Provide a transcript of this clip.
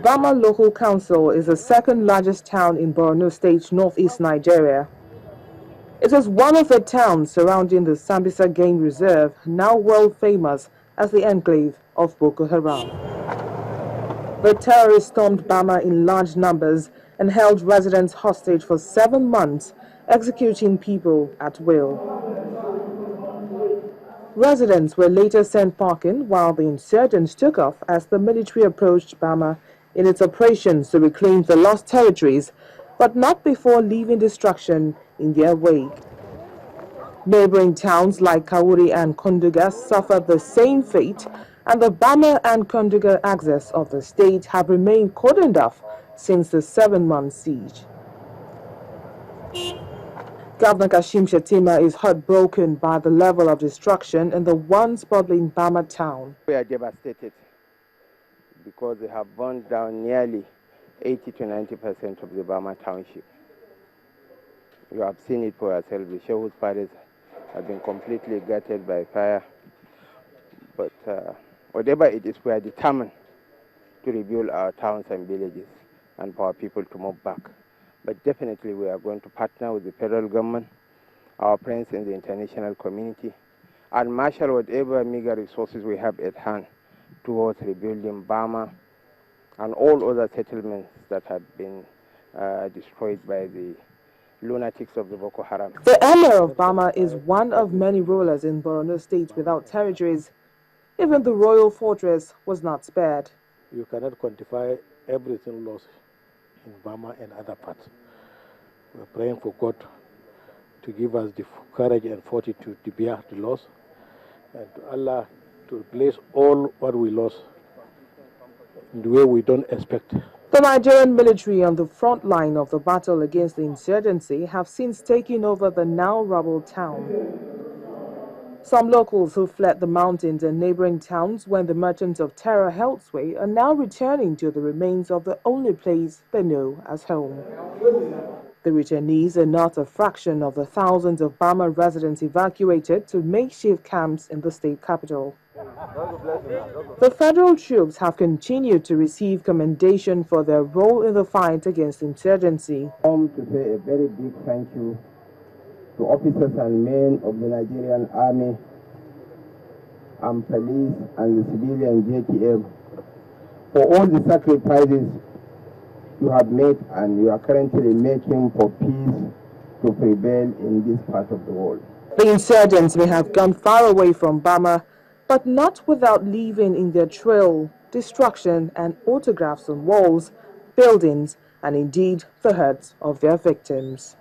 Bama Local Council is the second largest town in Borno State, northeast Nigeria. It is one of the towns surrounding the Sambisa Game Reserve, now world famous as the enclave of Boko Haram. The terrorists stormed Bama in large numbers and held residents hostage for 7 months, executing people at will. Residents were later sent packing while the insurgents took off as the military approached Bama in its operations to reclaim the lost territories, but not before leaving destruction in their wake. Neighboring towns like Kawuri and Konduga suffered the same fate, and the Bama and Konduga axis of the state have remained cordoned off since the 7-month siege. Governor Kashim Shettima is heartbroken by the level of destruction in the once bubbling Bama town. We are devastated because they have burned down nearly 80 to 90% of the Bama township. You have seen it for yourself. The Shehus Palace have been completely gutted by fire. But whatever it is, we are determined to rebuild our towns and villages and for our people to move back. But definitely we are going to partner with the federal government, our friends in the international community, and marshal whatever meager resources we have at hand towards rebuilding Bama and all other settlements that have been destroyed by the lunatics of the Boko Haram. The emir of Bama is one of many rulers in Borno State without territories. Even the royal fortress was not spared. You cannot quantify everything lost in Bama and other parts. We're praying for God to give us the courage and fortitude to bear the loss, and to Allah to replace all what we lost in the way we don't expect. The Nigerian military on the front line of the battle against the insurgency have since taken over the now rubble town. Some locals who fled the mountains and neighboring towns when the merchants of terror held sway are now returning to the remains of the only place they know as home. The returnees are not a fraction of the thousands of Bama residents evacuated to makeshift camps in the state capital. The federal troops have continued to receive commendation for their role in the fight against insurgency. To say a very big thank you to officers and men of the Nigerian Army and police and the civilian JTF for all the sacrifices you have made and you are currently making for peace to prevail in this part of the world. The insurgents may have gone far away from Bama, but not without leaving in their trail destruction and autographs on walls, buildings, and indeed the hearts of their victims.